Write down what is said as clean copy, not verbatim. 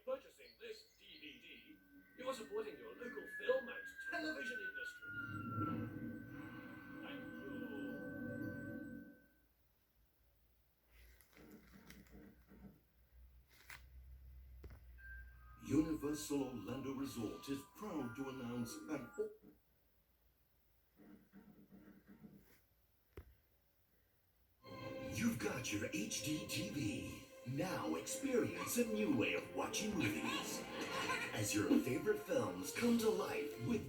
purchasing this DVD, you're supporting your local film and television industry. Thank you. Universal Orlando Resort is proud to announce an You've got your HD TV. Now experience a new way of watching movies. As your favorite films come to life with